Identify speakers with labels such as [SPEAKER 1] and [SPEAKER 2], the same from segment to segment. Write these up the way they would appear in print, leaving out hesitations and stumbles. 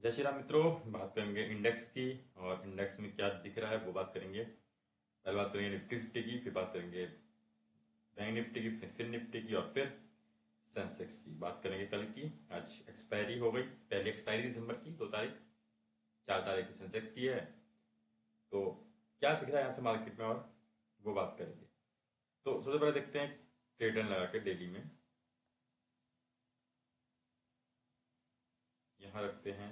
[SPEAKER 1] जय श्री राम मित्रों, बात करेंगे इंडेक्स की। और इंडेक्स में क्या दिख रहा है वो बात करेंगे। पहले बात करेंगे निफ्टी फिफ्टी की, फिर बात करेंगे बैंक निफ्टी की, फिर निफ्टी की, और फिर सेंसेक्स की बात करेंगे। कल की आज एक्सपायरी हो गई, पहली एक्सपायरी दिसंबर की 2 तारीख, 4 तारीख की सेंसेक्स की है। तो क्या दिख रहा है यहाँ से मार्केट में, और वो बात करेंगे। तो सबसे पहले देखते हैं ट्रेड लाइन लगा के डेली में। यहाँ रखते हैं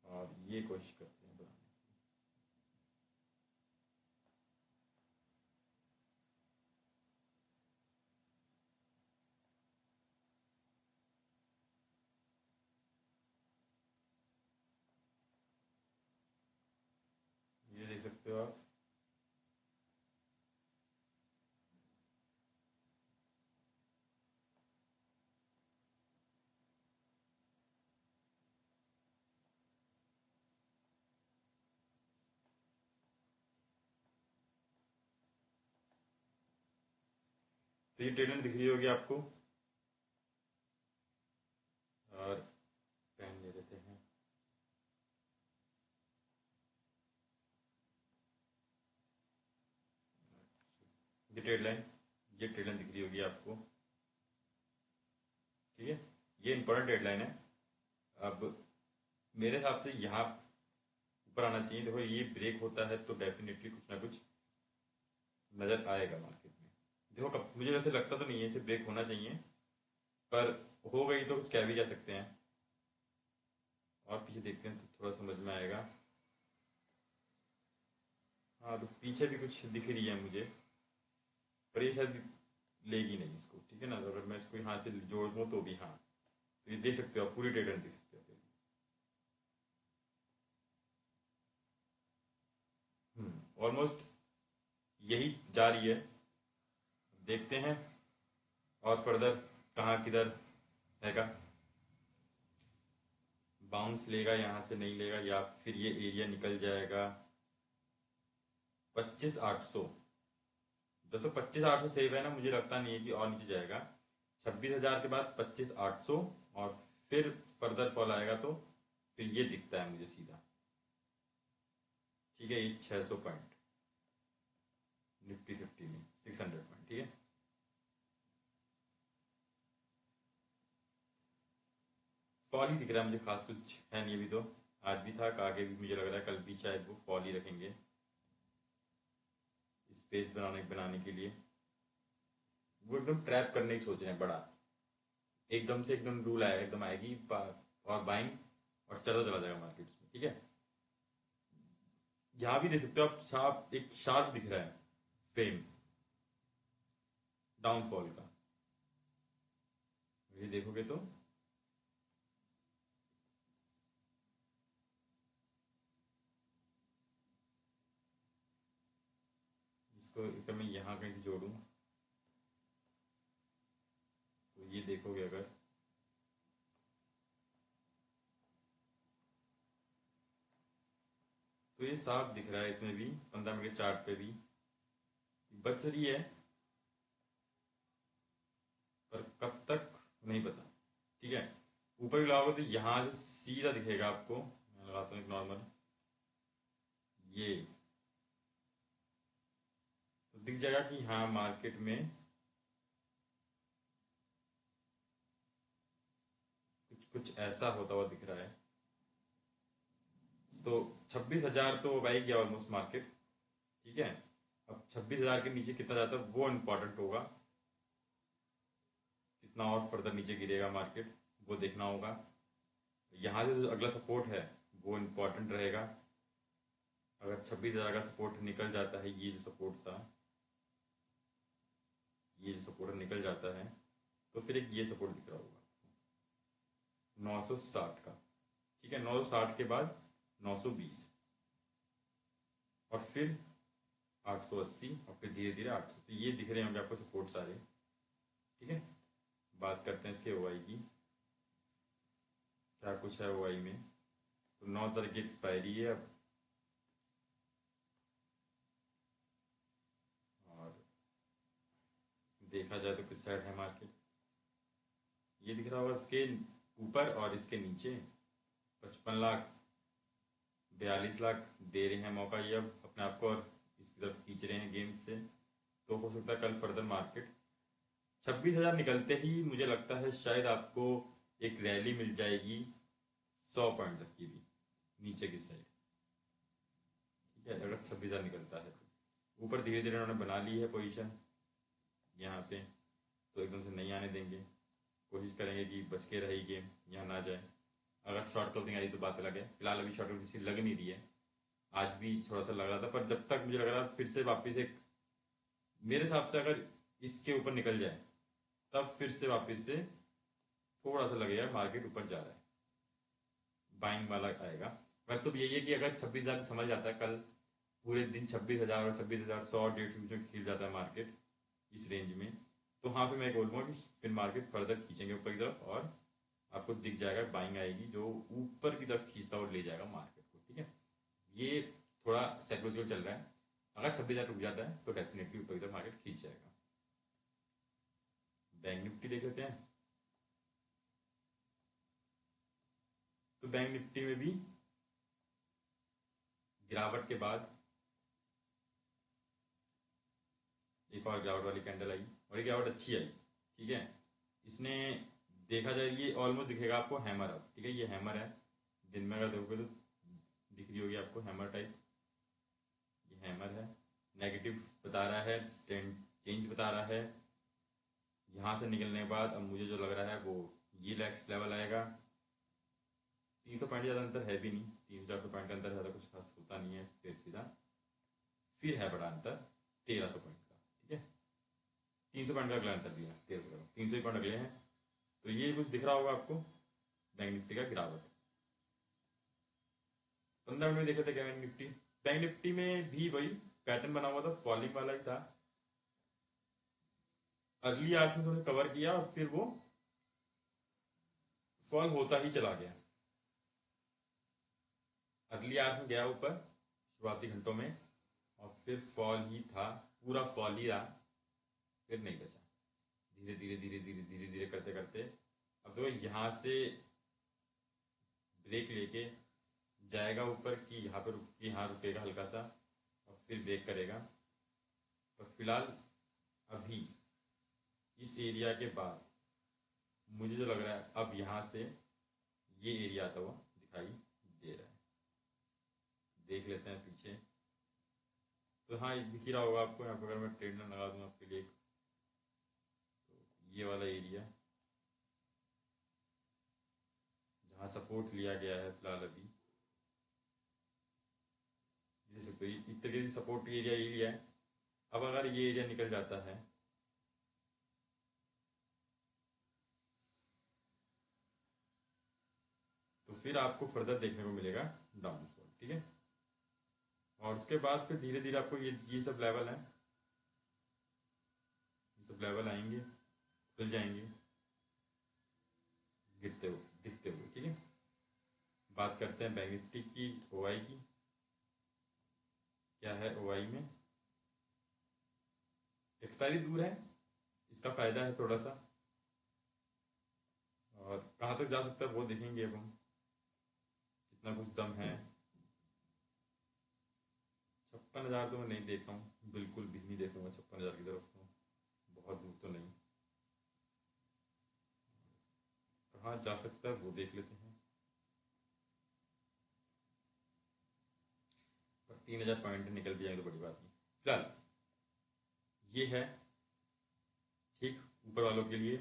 [SPEAKER 1] और ये कोशिश करते हैं बनाने की। ये देख सकते हो आप। तो ये ट्रेड लाइन दिख रही होगी आपको। और पेन ले लेते हैं। ये ट्रेड लाइन दिख रही होगी आपको। ठीक है, ये इंपॉर्टेंट ट्रेड लाइन है। अब मेरे हिसाब से यहाँ ऊपर आना चाहिए। देखो, ये ब्रेक होता है तो डेफिनेटली कुछ ना कुछ नजर आएगा मार्केट में। देखो, कब मुझे वैसे लगता तो नहीं है इसे ब्रेक होना चाहिए, पर हो गई तो कुछ कह भी जा सकते हैं। और पीछे देखते हैं तो थोड़ा समझ में आएगा। हाँ, तो पीछे भी कुछ दिख रही है मुझे, पर ये शायद लेगी नहीं इसको। ठीक है ना, तो अगर मैं इसको यहाँ से जोड़ दूँ तो भी हाँ। तो ये देख सकते हो आप, पूरी ट्रेड लाइन देख सकते हो। ऑलमोस्ट यही जा रही है। देखते हैं और फर्दर कहाँ किधर हैगा। बाउंस लेगा यहाँ से, नहीं लेगा, या फिर ये एरिया निकल जाएगा 25,800। जब से 25,800 सेव है ना, मुझे लगता नहीं है कि और नीचे जाएगा। 26,000 के बाद 25,800, और फिर फर्दर फॉल आएगा तो फिर ये दिखता है मुझे सीधा। ठीक है, ये 600 पॉइंट निफ्टी फिफ्टी में, 600 पॉइंट। ठीक है, फॉल ही दिख रहा है मुझे, खास कुछ है नहीं अभी तो। आज भी था, आगे भी मुझे लग रहा है कल भी शायद वो फॉल ही रखेंगे स्पेस बनाने बनाने के लिए। वो एकदम ट्रैप करने की सोच रहे हैं बड़ा। एकदम से एकदम रूल आएगा, एकदम आएगी और बाइंग, और चला चला जाएगा मार्केट में। ठीक है, यहां भी देख सकते हो आप, शार्प एक शार्प दिख रहा है फ्रेम डाउनफॉल का। ये देखोगे तो इसको अगर मैं यहाँ कहीं से जोड़ूं तो ये देखोगे अगर, तो ये साफ दिख रहा है इसमें भी, 15 मिनट के चार्ट पे भी बच रही है, पर कब तक नहीं पता। ठीक है, ऊपर भी लगाओगे तो यहाँ से सीधा दिखेगा आपको। मैं लगाता हूँ एक नॉर्मल, ये तो दिख जाएगा कि हाँ मार्केट में कुछ कुछ ऐसा होता हुआ दिख रहा है। तो 26,000 तो अब आई गया ऑलमोस्ट मार्केट। ठीक है, अब 26,000 के नीचे कितना जाता है वो इम्पोर्टेंट होगा। कितना और फर्दर नीचे गिरेगा मार्केट, वो देखना होगा। यहाँ से जो अगला सपोर्ट है वो इम्पोर्टेंट रहेगा। अगर 26,000 का सपोर्ट निकल जाता है, ये जो सपोर्ट था, ये जो सपोर्ट निकल जाता है, तो फिर एक ये सपोर्ट दिख रहा होगा 960 का। ठीक है, 960 के बाद 920, और फिर 880, और फिर धीरे धीरे 800। तो ये दिख रहे होंगे आपको सपोर्ट सारे। ठीक है, बात करते हैं इसके ओआई की। क्या कुछ है ओआई में। तो 9 तारीख की एक्सपायरी है अब। और देखा जाए तो किस साइड है मार्केट, ये दिख रहा होगा इसके ऊपर और इसके नीचे 55 लाख 42 लाख दे रहे हैं मौका ये अब अपने आप को, और इसकी तरफ खींच रहे हैं गेम्स से। तो हो सकता है कल फर्दर मार्केट 26,000 निकलते ही मुझे लगता है शायद आपको एक रैली मिल जाएगी 100 पॉइंट तक की भी नीचे की साइड। ठीक है, अगर 26,000 निकलता है तो ऊपर धीरे धीरे उन्होंने बना ली है पोजीशन यहाँ पे, तो एकदम से नहीं आने देंगे, कोशिश करेंगे कि बच के रहे गेम, यहाँ ना जाए। अगर शॉर्ट कवरिंग आई तो बात अलग है, फिलहाल अभी शॉर्ट कवरिंग किसी लग नहीं रही है। आज भी थोड़ा सा लग रहा था, पर जब तक मुझे लग रहा था फिर से वापस एक, मेरे हिसाब से अगर इसके ऊपर निकल जाए तब फिर से वापस से थोड़ा सा लगेगा मार्केट ऊपर जा रहा है, बाइंग वाला आएगा। वैसे तो यही है कि अगर 26,000 समझ जाता है कल पूरे दिन 26,000 और 26,000 100 150 में खिल जाता है मार्केट इस रेंज में, तो हाँ फिर मैं बोलूँगा कि फिर मार्केट फर्दर खींचेंगे ऊपर की तरफ, और आपको दिख जाएगा बाइंग आएगी जो ऊपर की तरफ खींचता और ले जाएगा मार्केट को। ठीक है, ये थोड़ा साइकोलॉजिकल चल रहा है। अगर 26,000 रुक जाता है तो डेफिनेटली ऊपर की तरफ मार्केट खींच जाएगा। बैंक निफ्टी देख लेते हैं। तो बैंक निफ्टी में भी गिरावट के बाद एक और गिरावट वाली कैंडल आई, और ये गिरावट अच्छी आई। ठीक है, इसने देखा जाए ये ऑलमोस्ट दिखेगा आपको हैमर अब। ठीक है, ये हैमर है, दिन में अगर देखोगे तो दिख रही होगी आपको हैमर टाइप, ये हैमर है। नेगेटिव बता रहा है, ट्रेंड चेंज बता रहा है। यहाँ से निकलने के बाद अब मुझे जो लग रहा है वो ये नेक्स्ट लेवल आएगा। 300 पॉइंट ज़्यादा अंतर है भी नहीं, 300-400 पॉइंट का अंतर ज़्यादा कुछ खास होता नहीं है। फिर सीधा फिर है बड़ा अंतर 1,300 पॉइंट का। ठीक है, 300 पॉइंट का अगला अंतर दिया 1,300 का, 300 पॉइंट अगले हैं। तो ये कुछ दिख रहा होगा आपको बैंक निफ्टी का गिरावट। 15 मिनट में देख लेते क्या बैंक निफ्टी। बैंक निफ्टी में भी वही पैटर्न बना हुआ था, फॉलिंग वाला ही था। अर्ली आवर्स में थोड़ा कवर किया और फिर वो फॉल होता ही चला गया। अर्ली आवर्स में गया ऊपर शुरुआती घंटों में, और फिर फॉल ही था, पूरा फॉल ही रहा, फिर नहीं बचा। धीरे धीरे धीरे धीरे धीरे धीरे करते करते अब तो यहाँ से ब्रेक लेके जाएगा ऊपर कि यहाँ पे यहाँ रुकेगा हल्का सा और फिर ब्रेक करेगा। पर फिलहाल अभी इस एरिया के बाद मुझे जो लग रहा है अब यहाँ से ये एरिया आता हुआ दिखाई दे रहा है। देख लेते हैं पीछे, तो हाँ दिख ही रहा होगा आपको। यहाँ पर अगर मैं ट्रेड लगा दूँ आपके लिए, तो ये वाला एरिया जहाँ सपोर्ट लिया गया है फिलहाल अभी, देख सकते हो एक तरीके से सपोर्ट एरिया ये लिया है। अब अगर ये एरिया निकल जाता है तो फिर आपको फर्दर देखने को मिलेगा डाउनफॉल। ठीक है, और उसके बाद फिर धीरे धीरे आपको ये सब लेवल है, ये सब लेवल आएंगे, खुल जाएंगे गिरते हुए दिखते हुए। ठीक है, बात करते हैं बैंक निफ्टी की, ओआई की। क्या है ओआई में, एक्सपायरी दूर है, इसका फायदा है थोड़ा सा, और कहाँ तक जा सकता है वो देखेंगे अब हम, कितना कुछ दम है। 56,000 तो मैं नहीं देख रहा हूँ, बिल्कुल भी नहीं देखूंगा 56,000 की तरफ, तो बहुत दूर तो नहीं। कहाँ जा सकता है वो देख लेते हैं। पर 3,000 पॉइंट निकल भी जाएंगे तो बड़ी बात नहीं। फिलहाल ये है ठीक ऊपर वालों के लिए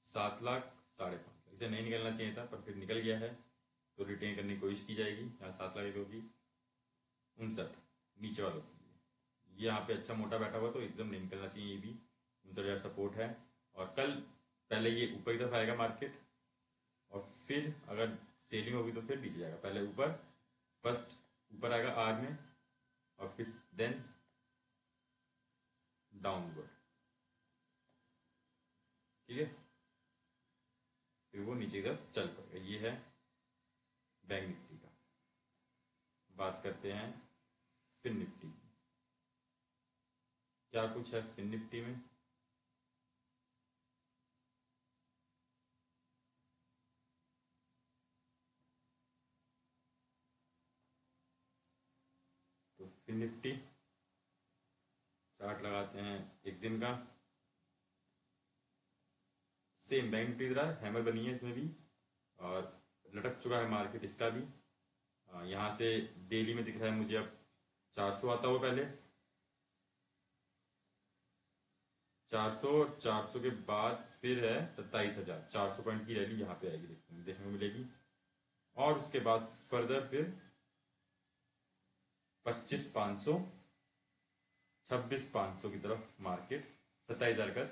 [SPEAKER 1] 7 लाख 5.5 इसे नहीं निकलना चाहिए था, पर फिर निकल गया है तो रिटेन करने की कोशिश की जाएगी। यहाँ 7 लाख होगी 59 नीचे वालों के लिए। ये यहाँ पे अच्छा मोटा बैठा हुआ तो एकदम नहीं निकलना चाहिए, ये भी 59,000 सपोर्ट है। और कल पहले ये ऊपर की तरफ आएगा मार्केट, और फिर अगर सेलिंग होगी तो फिर नीचे जाएगा। पहले ऊपर, फर्स्ट ऊपर आएगा आर में, और फिर देन डाउनवर्ड। ठीक है, फिर वो नीचे की तरफ चल पड़ेगा। ये है बैंक निफ्टी का। बात करते हैं फिन निफ्टी की। क्या कुछ है फिन निफ्टी में। फिर निफ्टी चार्ट लगाते हैं एक दिन का। सेम बैंक निफ्टी रहा है, हैमर बनी है इसमें भी और लटक चुका है मार्केट इसका भी। यहाँ से डेली में दिख रहा है मुझे अब 400 आता हुआ, पहले 400 और 400 के बाद फिर है 27,000। 400 पॉइंट की रैली यहाँ पे आएगी, देखने को मिलेगी। और उसके बाद फर्दर फिर 25,500 26,500 की तरफ मार्केट 27,000 का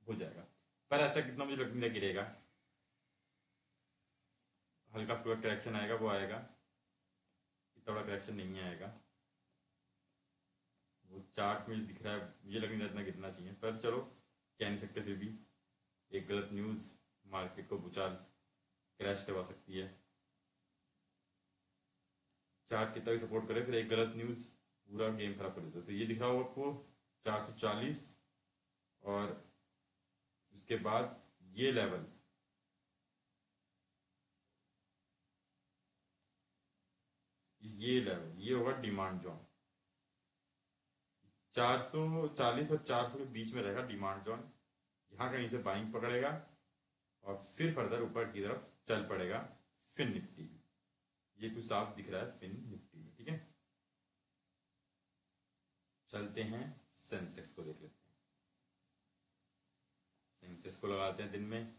[SPEAKER 1] हो जाएगा। पर ऐसा कितना मुझे लगने गिरेगा, हल्का फुल्का करेक्शन आएगा, वो आएगा, इतना बड़ा करेक्शन नहीं आएगा। वो चार्ट में दिख रहा है, मुझे लगने इतना गिरना चाहिए, पर चलो कह नहीं सकते। फिर भी एक गलत न्यूज़ मार्केट को भूचाल क्रैश करवा सकती है। चार्ट कितना भी सपोर्ट करे, फिर एक गलत न्यूज़ पूरा गेम खराब कर देता है। तो ये दिख रहा होगा आपको 440, और उसके बाद ये लेवल ये होगा डिमांड जोन। 440 और 400 के बीच में रहेगा डिमांड जोन। यहाँ कहीं से बाइंग पकड़ेगा और फिर फर्दर ऊपर की तरफ चल पड़ेगा फिन निफ्टी। ये कुछ साफ दिख रहा है फिन निफ्टी में, ठीक है। चलते हैं सेंसेक्स को देख लेते हैं। सेंसेक्स को लगाते हैं दिन में।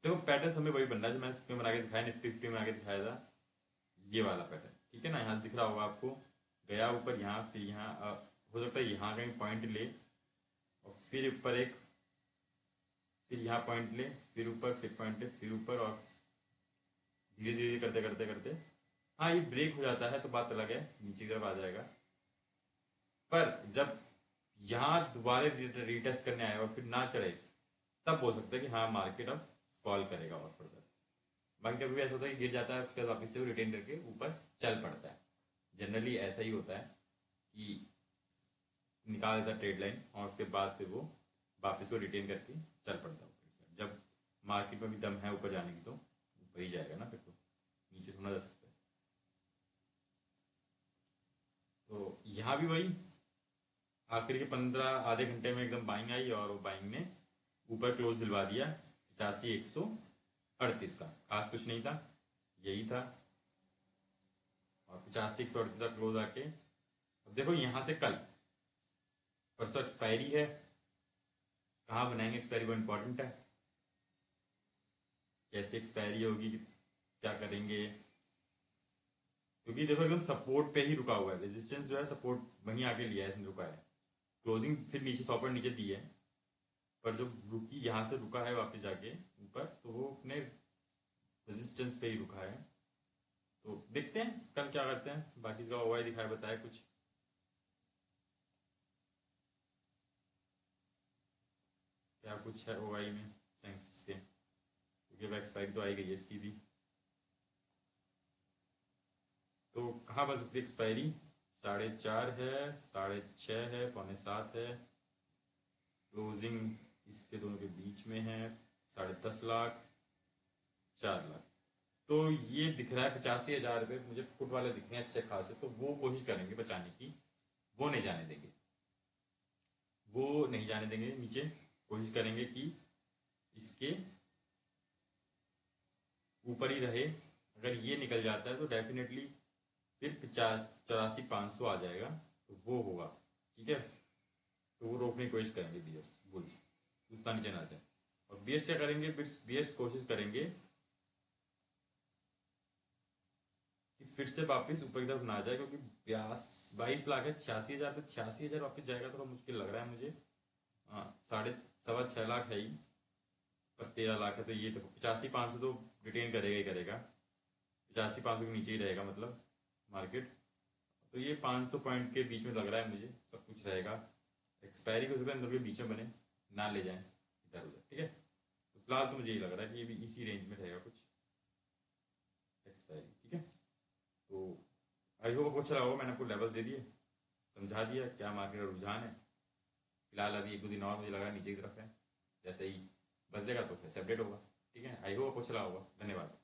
[SPEAKER 1] देखो पैटर्न हमें वही बनना है जो मैंने बना के दिखाया, निफ्टी 50 बना के दिखाया था, ये वाला पैटर्न, ठीक है ना। यहाँ दिख रहा होगा आपको, गया ऊपर यहाँ, फिर यहाँ हो सकता है यहाँ कहीं पॉइंट ले और फिर ऊपर एक, फिर यहाँ पॉइंट ले, फिर ऊपर, फिर पॉइंट ले, फिर ऊपर, और धीरे धीरे करते करते करते हाँ ये ब्रेक हो जाता है तो बात अलग है, नीचे की तरफ आ जाएगा। पर जब यहाँ दोबारा रीटेस्ट करने आए और फिर ना चढ़े, तब हो सकता है कि हाँ मार्केट अब फॉल करेगा और फर्दर। बाकी कभी भी ऐसा होता है कि गिर जाता है, उसके बाद वापस से वो रिटेन करके ऊपर चल पड़ता है। जनरली ऐसा ही होता है कि निकाल देता ट्रेड लाइन और उसके बाद फिर वो वापस को रिटेन करके चल पड़ता है ऊपर। जब मार्केट में भी दम है ऊपर जाने की तो ऊपर ही जाएगा ना, फिर तो नीचे थोड़ा जा सकता है। तो यहाँ भी वही आखिर के 15 आधे घंटे में एकदम बाइंग आई और वो बाइंग ने ऊपर क्लोज दिलवा दिया 85,138 का। खास कुछ नहीं था, यही था, और 85,138 का क्लोज आके अब देखो यहाँ से कल परसों एक्सपायरी है, कहाँ बनाएंगे एक्सपायरी, वो इम्पोर्टेंट है। कैसे एक्सपायरी होगी, क्या करेंगे, क्योंकि देखो एकदम सपोर्ट पे ही रुका हुआ है, रेजिस्टेंस जो है सपोर्ट वहीं आके लिया है, इसने रुका है। क्लोजिंग फिर नीचे 100 पॉइंट नीचे दी है, पर जो रुकी यहाँ से रुका है वापस जाके ऊपर, तो वो अपने रेजिस्टेंस पे ही रुका है। तो देखते हैं कल क्या करते हैं। बाकी इसका ओवाई दिखाया बताया कुछ, क्या कुछ है ओवाई में सेंसेक्स के, क्योंकि अब एक्सपायरी तो आई गई है इसकी भी। तो कहाँ बस सकती एक्सपायरी, 4.5 है, 6.5 है, 6.75 है, क्लोजिंग इसके दोनों के बीच में है 10.5 लाख, 4 लाख। तो ये दिख रहा है 85,000 रुपये मुझे पुट वाले दिख रहे हैं अच्छे खासे, तो वो कोशिश करेंगे बचाने की, वो नहीं जाने देंगे, वो नहीं जाने देंगे नीचे। कोशिश करेंगे कि इसके ऊपर ही रहे। अगर ये निकल जाता है तो डेफिनेटली फिर 84,500 आ जाएगा, तो वो होगा, ठीक है। तो वो रोकने की कोशिश करेंगे बीएस बुल्स, उतना नीचे ना जाए। और बीएस क्या करेंगे, बीएस कोशिश करेंगे कि फिर से वापस ऊपर की तरफ ना जाए, क्योंकि 22 लाख है, 86,000 पे 86,000 वापस जाएगा थोड़ा मुश्किल लग रहा है मुझे। हाँ 6.5 लाख है ही, पर 13 लाख है, तो ये तो 85,500 तो रिटेन करेगा ही करेगा, 85,500 के नीचे ही रहेगा मतलब मार्केट। तो ये 500 पॉइंट के बीच में लग रहा है मुझे सब कुछ रहेगा। एक्सपायरी को अंदर के बीच में बने ना ले जाएं इधर उधर, ठीक है। तो फिलहाल तो मुझे ये लग रहा है कि ये भी इसी रेंज में रहेगा कुछ एक्सपायरी, ठीक है। तो आई होप आपको अच्छा लगा होगा, मैंने आपको लेवल्स दे दिए, समझा दिया क्या मार्केट का रुझान है। फिलहाल अभी 1-2 दिन और मुझे लगा नीचे की तरफ है, जैसे ही बदलेगा तो फिर से अपडेट होगा। ठीक है, आई होप कुछ चला होगा। धन्यवाद।